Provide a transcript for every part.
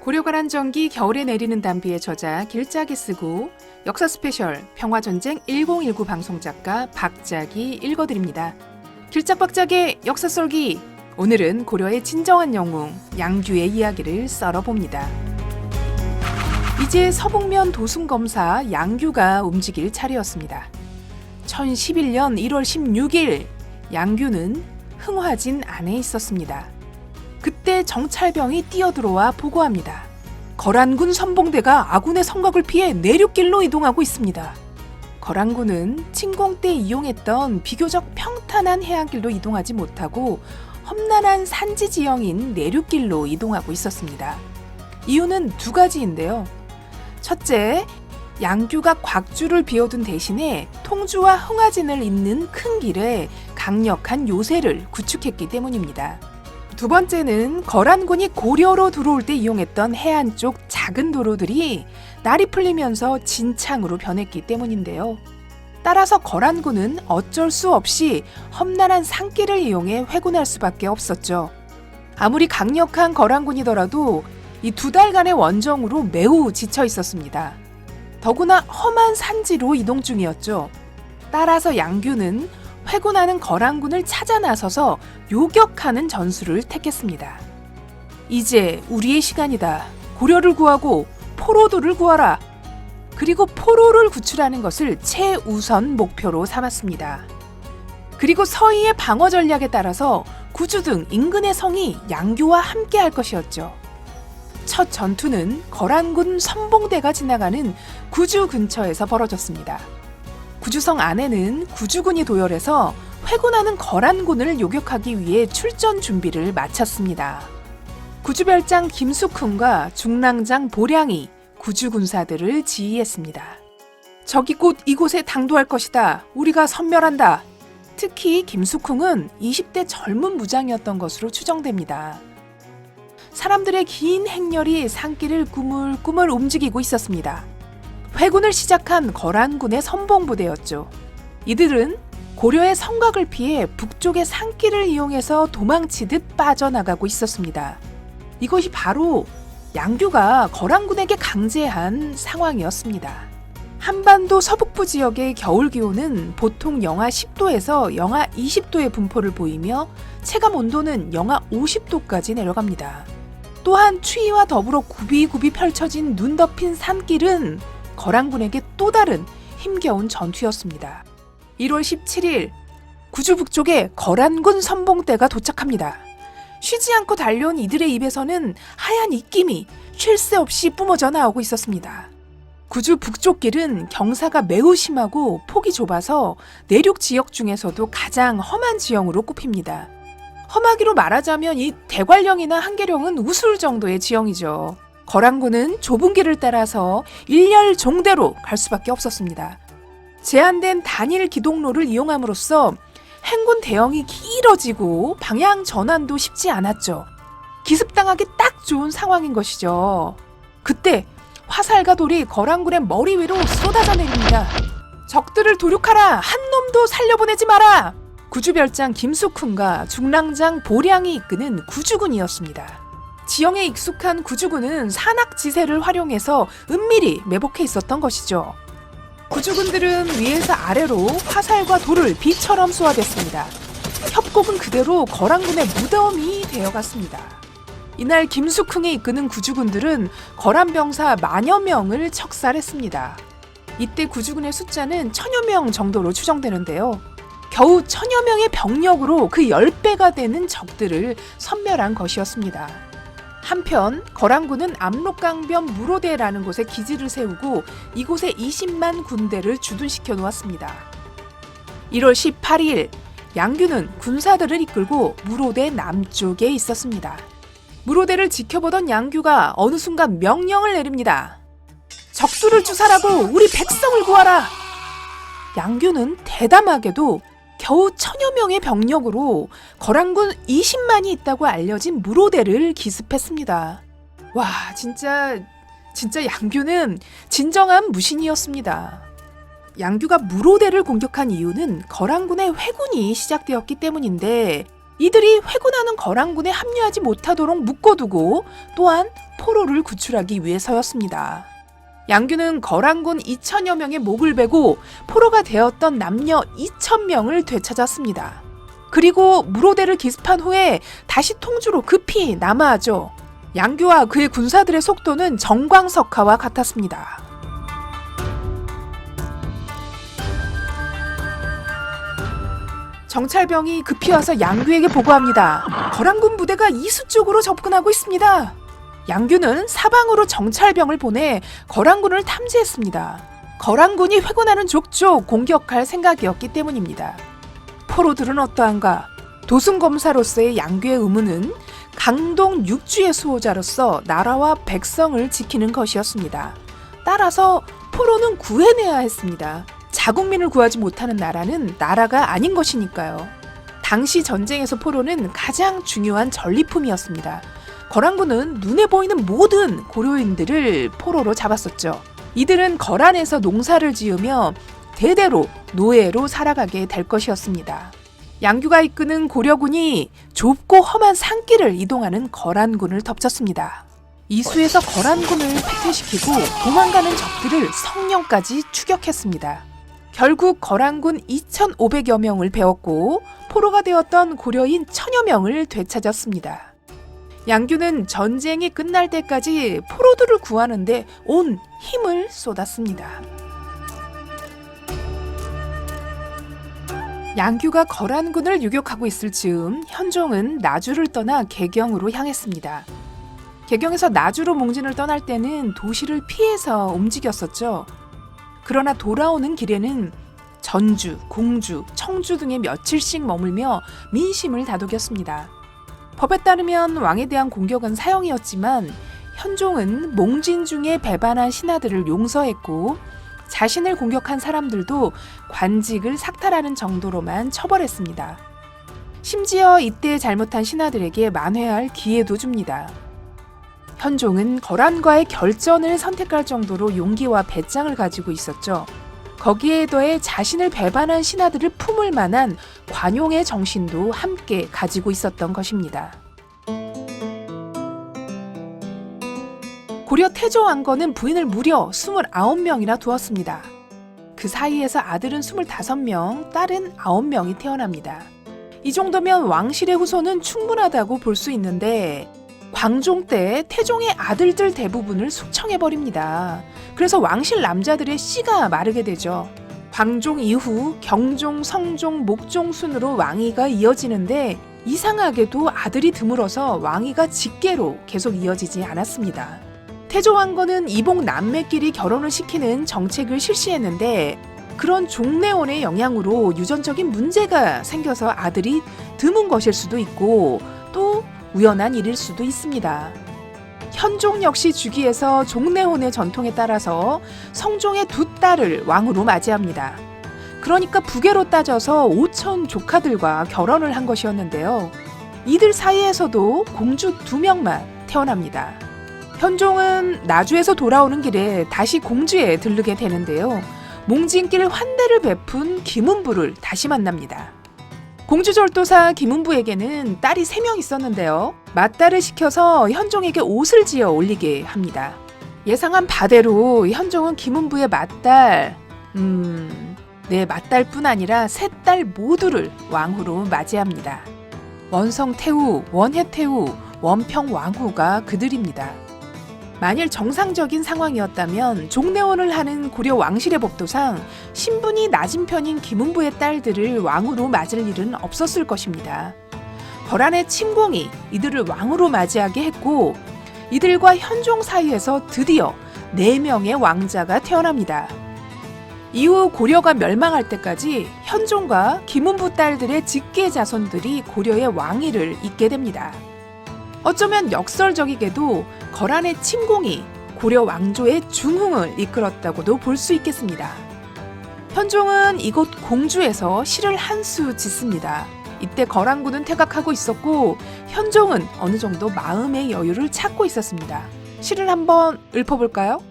고려가란전기 겨울에 내리는 단비의 저자 길짝이 쓰고 역사 스페셜 평화전쟁 1019 방송작가 박작이 읽어드립니다. 길짝박작의 역사 썰기, 오늘은 고려의 진정한 영웅 양규의 이야기를 썰어봅니다. 이제 서북면 도순검사 양규가 움직일 차례였습니다. 1011년 1월 16일 양규는 흥화진 안에 있었습니다. 그때 정찰병이 뛰어들어와 보고합니다. 거란군 선봉대가 아군의 성곽을 피해 내륙길로 이동하고 있습니다. 거란군은 침공 때 이용했던 비교적 평탄한 해안길로 이동하지 못하고 험난한 산지 지형인 내륙길로 이동하고 있었습니다. 이유는 두 가지인데요. 첫째, 양규가 곽주를 비워둔 대신에 통주와 흥화진을 잇는 큰 길에 강력한 요새를 구축했기 때문입니다. 두 번째는 거란군이 고려로 들어올 때 이용했던 해안 쪽 작은 도로들이 날이 풀리면서 진창으로 변했기 때문인데요. 따라서 거란군은 어쩔 수 없이 험난한 산길을 이용해 회군할 수밖에 없었죠. 아무리 강력한 거란군이더라도 이 2달간의 원정으로 매우 지쳐 있었습니다. 더구나 험한 산지로 이동 중이었죠. 따라서 양규는 회군하는 거란군을 찾아 나서서 요격하는 전술을 택했습니다. 이제 우리의 시간이다. 고려를 구하고 포로도를 구하라. 그리고 포로를 구출하는 것을 최우선 목표로 삼았습니다. 그리고 서희의 방어 전략에 따라서 구주 등 인근의 성이 양규와 함께 할 것이었죠. 첫 전투는 거란군 선봉대가 지나가는 구주 근처에서 벌어졌습니다. 구주성 안에는 구주군이 도열해서 회군하는 거란군을 요격하기 위해 출전 준비를 마쳤습니다. 구주별장 김숙훈과 중랑장 보량이 구주군사들을 지휘했습니다. 적이 곧 이곳에 당도할 것이다. 우리가 섬멸한다. 특히 김숙훈은 20대 젊은 무장이었던 것으로 추정됩니다. 사람들의 긴 행렬이 산길을 꾸물꾸물 움직이고 있었습니다. 회군을 시작한 거란군의 선봉부대였죠. 이들은 고려의 성곽을 피해 북쪽의 산길을 이용해서 도망치듯 빠져나가고 있었습니다. 이것이 바로 양규가 거란군에게 강제한 상황이었습니다. 한반도 서북부 지역의 겨울 기온은 보통 영하 10도에서 영하 20도의 분포를 보이며 체감 온도는 영하 50도까지 내려갑니다. 또한 추위와 더불어 굽이굽이 펼쳐진 눈 덮인 산길은 거란군에게 또 다른 힘겨운 전투였습니다. 1월 17일 구주 북쪽에 거란군 선봉대가 도착합니다. 쉬지 않고 달려온 이들의 입에서는 하얀 입김이 쉴 새 없이 뿜어져 나오고 있었습니다. 구주 북쪽 길은 경사가 매우 심하고 폭이 좁아서 내륙 지역 중에서도 가장 험한 지형으로 꼽힙니다. 험하기로 말하자면 이 대관령이나 한계령은 우술 정도의 지형이죠. 거란군은 좁은 길을 따라서 일렬 종대로 갈 수밖에 없었습니다. 제한된 단일 기동로를 이용함으로써 행군 대형이 길어지고 방향 전환도 쉽지 않았죠. 기습당하기 딱 좋은 상황인 것이죠. 그때 화살과 돌이 거란군의 머리 위로 쏟아져 내립니다. 적들을 도륙하라! 한 놈도 살려보내지 마라! 구주별장 김숙훈과 중랑장 보량이 이끄는 구주군이었습니다. 지형에 익숙한 구주군은 산악지세를 활용해서 은밀히 매복해 있었던 것이죠. 구주군들은 위에서 아래로 화살과 돌을 비처럼 쏘아댔습니다. 협곡은 그대로 거란군의 무덤이 되어갔습니다. 이날 김숙흥이 이끄는 구주군들은 거란 병사 만여 명을 척살했습니다. 이때 구주군의 숫자는 1000여 명 정도로 추정되는데요. 겨우 1000여 명의 병력으로 그 10배가 되는 적들을 섬멸한 것이었습니다. 한편 거란군은 압록강변 무로대라는 곳에 기지를 세우고 이곳에 20만 군대를 주둔시켜 놓았습니다. 1월 18일 양규는 군사들을 이끌고 무로대 남쪽에 있었습니다. 무로대를 지켜보던 양규가 어느 순간 명령을 내립니다. 적들을 주살하고 우리 백성을 구하라! 양규는 대담하게도 겨우 1000여 명의 병력으로 거란군 20만이 있다고 알려진 무로대를 기습했습니다. 와, 진짜 양규는 진정한 무신이었습니다. 양규가 무로대를 공격한 이유는 거란군의 회군이 시작되었기 때문인데 이들이 회군하는 거란군에 합류하지 못하도록 묶어두고 또한 포로를 구출하기 위해서였습니다. 양규는 거란군 2천여 명의 목을 베고 포로가 되었던 남녀 2,000명을 되찾았습니다. 그리고 무로대를 기습한 후에 다시 통주로 급히 남하하죠. 양규와 그의 군사들의 속도는 정광석화와 같았습니다. 정찰병이 급히 와서 양규에게 보고합니다. 거란군 부대가 이수 쪽으로 접근하고 있습니다. 양규는 사방으로 정찰병을 보내 거란군을 탐지했습니다. 거란군이 회군하는 족족 공격할 생각이었기 때문입니다. 포로들은 어떠한가? 도승검사로서의 양규의 의무는 강동 육주의 수호자로서 나라와 백성을 지키는 것이었습니다. 따라서 포로는 구해내야 했습니다. 자국민을 구하지 못하는 나라는 나라가 아닌 것이니까요. 당시 전쟁에서 포로는 가장 중요한 전리품이었습니다. 거란군은 눈에 보이는 모든 고려인들을 포로로 잡았었죠. 이들은 거란에서 농사를 지으며 대대로 노예로 살아가게 될 것이었습니다. 양규가 이끄는 고려군이 좁고 험한 산길을 이동하는 거란군을 덮쳤습니다. 이수에서 거란군을 패퇴시키고 도망가는 적들을 성령까지 추격했습니다. 결국 거란군 2,500여 명을 베었고 포로가 되었던 고려인 1,000여 명을 되찾았습니다. 양규는 전쟁이 끝날 때까지 포로들을 구하는데 온 힘을 쏟았습니다. 양규가 거란군을 유격하고 있을 즈음 현종은 나주를 떠나 개경으로 향했습니다. 개경에서 나주로 몽진을 떠날 때는 도시를 피해서 움직였었죠. 그러나 돌아오는 길에는 전주, 공주, 청주 등에 며칠씩 머물며 민심을 다독였습니다. 법에 따르면 왕에 대한 공격은 사형이었지만 현종은 몽진 중에 배반한 신하들을 용서했고 자신을 공격한 사람들도 관직을 삭탈하는 정도로만 처벌했습니다. 심지어 이때 잘못한 신하들에게 만회할 기회도 줍니다. 현종은 거란과의 결전을 선택할 정도로 용기와 배짱을 가지고 있었죠. 거기에 더해 자신을 배반한 신하들을 품을 만한 관용의 정신도 함께 가지고 있었던 것입니다. 고려 태조 왕건은 부인을 무려 29명이나 두었습니다. 그 사이에서 아들은 25명, 딸은 9명이 태어납니다. 이 정도면 왕실의 후손은 충분하다고 볼 수 있는데 광종 때 태종의 아들들 대부분을 숙청해버립니다. 그래서 왕실 남자들의 씨가 마르게 되죠. 광종 이후 경종, 성종, 목종 순으로 왕위가 이어지는데 이상하게도 아들이 드물어서 왕위가 직계로 계속 이어지지 않았습니다. 태조 왕건은 이복 남매끼리 결혼을 시키는 정책을 실시했는데 그런 종래원의 영향으로 유전적인 문제가 생겨서 아들이 드문 것일 수도 있고 또 우연한 일일 수도 있습니다. 현종 역시 주기에서 종래혼의 전통에 따라서 성종의 두 딸을 왕으로 맞이합니다. 그러니까 부계로 따져서 5천 조카들과 결혼을 한 것이었는데요. 이들 사이에서도 공주 2명만 태어납니다. 현종은 나주에서 돌아오는 길에 다시 공주에 들르게 되는데요. 몽진길 환대를 베푼 김은부를 다시 만납니다. 공주절도사 김은부에게는 딸이 3명 있었는데요. 맞딸을 시켜서 현종에게 옷을 지어 올리게 합니다. 예상한 바대로 현종은 김은부의 맞딸, 네, 맞딸뿐 아니라 3딸 모두를 왕후로 맞이합니다. 원성태후, 원혜태후, 원평왕후가 그들입니다. 만일 정상적인 상황이었다면 종래혼을 하는 고려 왕실의 법도상 신분이 낮은 편인 김은부의 딸들을 왕으로 맞을 일은 없었을 것입니다. 거란의 침공이 이들을 왕으로 맞이하게 했고 이들과 현종 사이에서 드디어 4명의 왕자가 태어납니다. 이후 고려가 멸망할 때까지 현종과 김은부 딸들의 직계 자손들이 고려의 왕위를 잇게 됩니다. 어쩌면 역설적이게도 거란의 침공이 고려 왕조의 중흥을 이끌었다고도 볼 수 있겠습니다. 현종은 이곳 공주에서 시를 한 수 짓습니다. 이때 거란군은 퇴각하고 있었고 현종은 어느 정도 마음의 여유를 찾고 있었습니다. 시를 한번 읊어볼까요?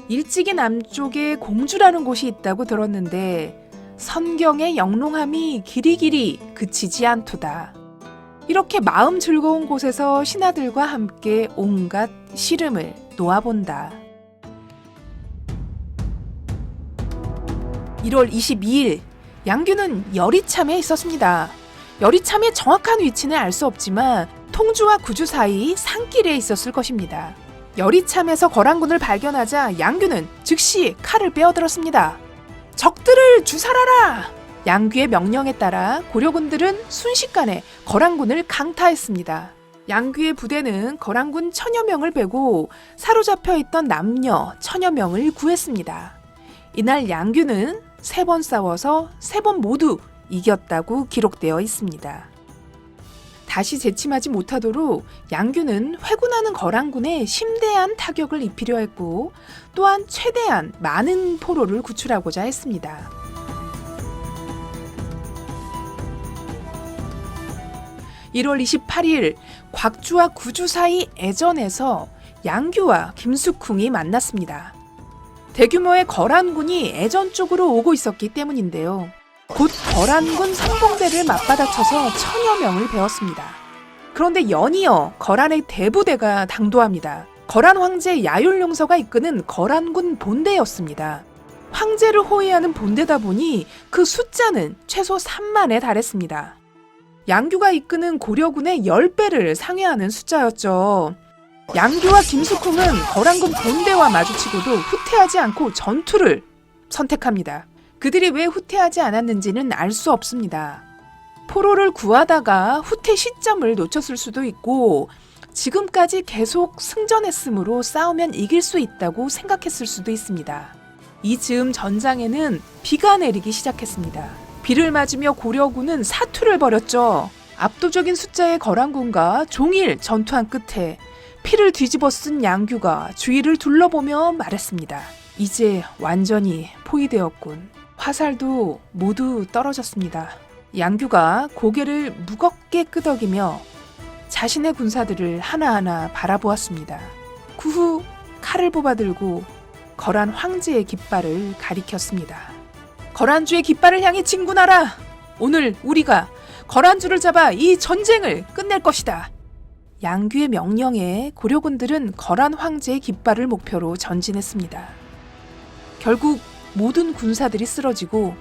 일찍이 남쪽에 공주라는 곳이 있다고 들었는데 선경의 영롱함이 길이길이 그치지 않도다. 이렇게 마음 즐거운 곳에서 신하들과 함께 온갖 시름을 놓아본다. 1월 22일 양규는 여리참에 있었습니다. 여리참의 정확한 위치는 알 수 없지만 통주와 구주 사이 산길에 있었을 것입니다. 여리참에서 거란군을 발견하자 양규는 즉시 칼을 빼어들었습니다. 적들을 주살하라! 양규의 명령에 따라 고려군들은 순식간에 거란군을 강타했습니다. 양규의 부대는 거란군 1000여 명을 베고 사로잡혀 있던 남녀 1000여 명을 구했습니다. 이날 양규는 3번 싸워서 3번 모두 이겼다고 기록되어 있습니다. 다시 재침하지 못하도록 양규는 회군하는 거란군에 심대한 타격을 입히려 했고 또한 최대한 많은 포로를 구출하고자 했습니다. (1월 28일) 곽주와 구주 사이 애전에서 양규와 김숙흥이 만났습니다. 대규모의 거란군이 애전 쪽으로 오고 있었기 때문인데요. 곧 거란군 선봉대를 맞받아쳐서 1000여 명을 베었습니다. 그런데 연이어 거란의 대부대가 당도합니다. 거란 황제 야율용서가 이끄는 거란군 본대였습니다. 황제를 호위하는 본대다 보니 그 숫자는 최소 3만에 달했습니다. 양규가 이끄는 고려군의 10배를 상회하는 숫자였죠. 양규와 김숙흥은 거란군 본대와 마주치고도 후퇴하지 않고 전투를 선택합니다. 그들이 왜 후퇴하지 않았는지는 알 수 없습니다. 포로를 구하다가 후퇴 시점을 놓쳤을 수도 있고 지금까지 계속 승전했으므로 싸우면 이길 수 있다고 생각했을 수도 있습니다. 이 즈음 전장에는 비가 내리기 시작했습니다. 비를 맞으며 고려군은 사투를 벌였죠. 압도적인 숫자의 거란군과 종일 전투한 끝에 피를 뒤집어 쓴 양규가 주위를 둘러보며 말했습니다. 이제 완전히 포위되었군. 화살도 모두 떨어졌습니다. 양규가 고개를 무겁게 끄덕이며 자신의 군사들을 하나하나 바라보았습니다. 그 후 칼을 뽑아들고 거란 황제의 깃발을 가리켰습니다. 거란주의 깃발을 향해 진군하라! 오늘 우리가 거란주를 잡아 이 전쟁을 끝낼 것이다. 양규의 명령에 고려군들은 거란 황제의 깃발을 목표로 전진했습니다. 결국 모든 군사들이 쓰러지고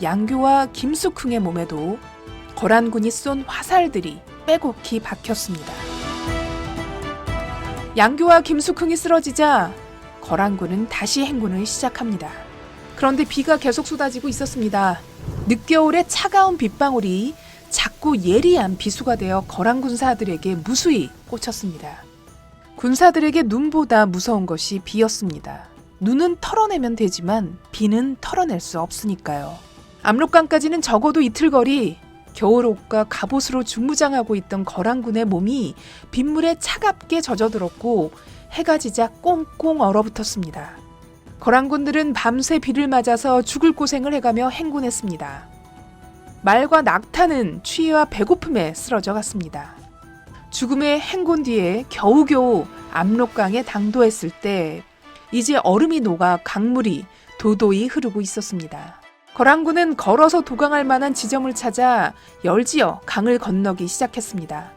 양규와 김숙흥의 몸에도 거란군이 쏜 화살들이 빼곡히 박혔습니다. 양규와 김숙흥이 쓰러지자 거란군은 다시 행군을 시작합니다. 그런데 비가 계속 쏟아지고 있었습니다. 늦겨울의 차가운 빗방울이 작고 예리한 비수가 되어 거란 군사들에게 무수히 꽂혔습니다. 군사들에게 눈보다 무서운 것이 비였습니다. 눈은 털어내면 되지만 비는 털어낼 수 없으니까요. 압록강까지는 적어도 이틀 거리. 겨울옷과 갑옷으로 중무장하고 있던 거란군의 몸이 빗물에 차갑게 젖어들었고 해가 지자 꽁꽁 얼어붙었습니다. 거란군들은 밤새 비를 맞아서 죽을 고생을 해가며 행군했습니다. 말과 낙타는 추위와 배고픔에 쓰러져 갔습니다. 죽음의 행군 뒤에 겨우겨우 압록강에 당도했을 때 이제 얼음이 녹아 강물이 도도히 흐르고 있었습니다. 거란군은 걸어서 도강할 만한 지점을 찾아 열지어 강을 건너기 시작했습니다.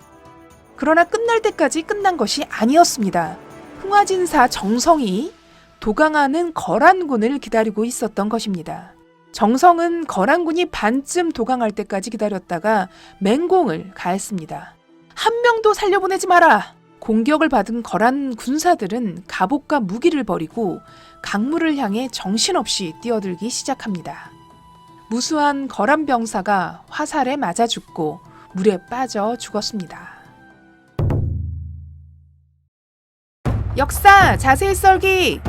그러나 끝날 때까지 끝난 것이 아니었습니다. 흥화진사 정성이 도강하는 거란군을 기다리고 있었던 것입니다. 정성은 거란군이 반쯤 도강할 때까지 기다렸다가 맹공을 가했습니다. 한 명도 살려보내지 마라! 공격을 받은 거란 군사들은 갑옷과 무기를 버리고 강물을 향해 정신없이 뛰어들기 시작합니다. 무수한 거란 병사가 화살에 맞아 죽고 물에 빠져 죽었습니다. 역사 자세히 썰기!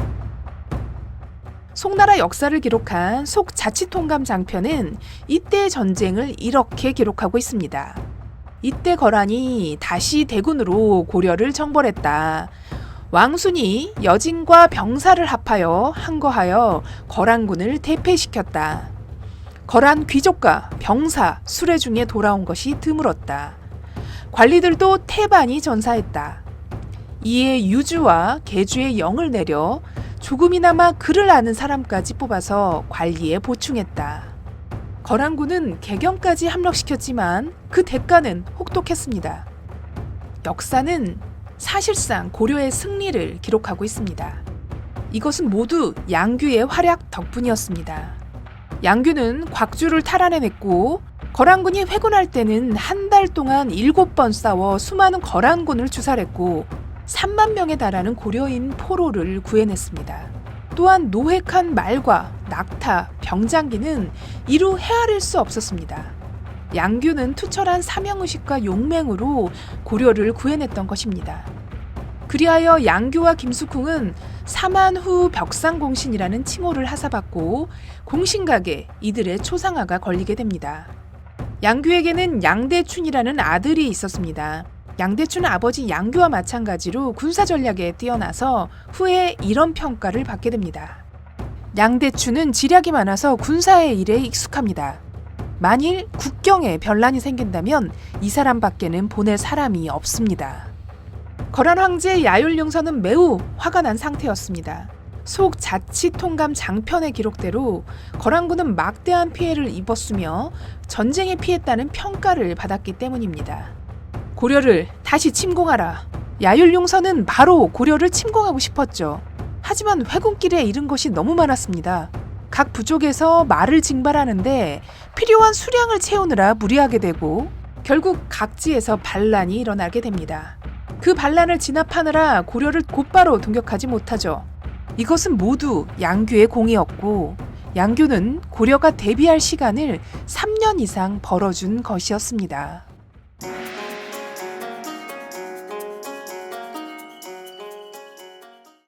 송나라 역사를 기록한 속자치통감 장편은 이때의 전쟁을 이렇게 기록하고 있습니다. 이때 거란이 다시 대군으로 고려를 정벌했다. 왕순이 여진과 병사를 합하여 항거하여 거란군을 대패시켰다. 거란 귀족과 병사, 수레 중에 돌아온 것이 드물었다. 관리들도 태반이 전사했다. 이에 유주와 계주의 영을 내려 조금이나마 글을 아는 사람까지 뽑아서 관리에 보충했다. 거란군은 개경까지 함락시켰지만 그 대가는 혹독했습니다. 역사는 사실상 고려의 승리를 기록하고 있습니다. 이것은 모두 양규의 활약 덕분이었습니다. 양규는 곽주를 탈환해냈고 거란군이 회군할 때는 한 달 동안 7번 싸워 수많은 거란군을 주살했고 3만 명에 달하는 고려인 포로를 구해냈습니다. 또한 노획한 말과 낙타, 병장기는 이루 헤아릴 수 없었습니다. 양규는 투철한 사명의식과 용맹으로 고려를 구해냈던 것입니다. 그리하여 양규와 김숙궁은 사만후 벽상공신이라는 칭호를 하사받고 공신각에 이들의 초상화가 걸리게 됩니다. 양규에게는 양대춘이라는 아들이 있었습니다. 양대춘은 아버지 양규와 마찬가지로 군사 전략에 뛰어나서 후에 이런 평가를 받게 됩니다. 양대춘은 지략이 많아서 군사의 일에 익숙합니다. 만일 국경에 변란이 생긴다면 이 사람밖에는 보낼 사람이 없습니다. 거란 황제 야율용서는 매우 화가 난 상태였습니다. 속 자치통감 장편의 기록대로 거란군은 막대한 피해를 입었으며 전쟁에 피했다는 평가를 받았기 때문입니다. 고려를 다시 침공하라. 야율용서는 바로 고려를 침공하고 싶었죠. 하지만 회군길에 잃은 것이 너무 많았습니다. 각 부족에서 말을 징발하는데 필요한 수량을 채우느라 무리하게 되고 결국 각지에서 반란이 일어나게 됩니다. 그 반란을 진압하느라 고려를 곧바로 동격하지 못하죠. 이것은 모두 양규의 공이었고 양규는 고려가 대비할 시간을 3년 이상 벌어준 것이었습니다.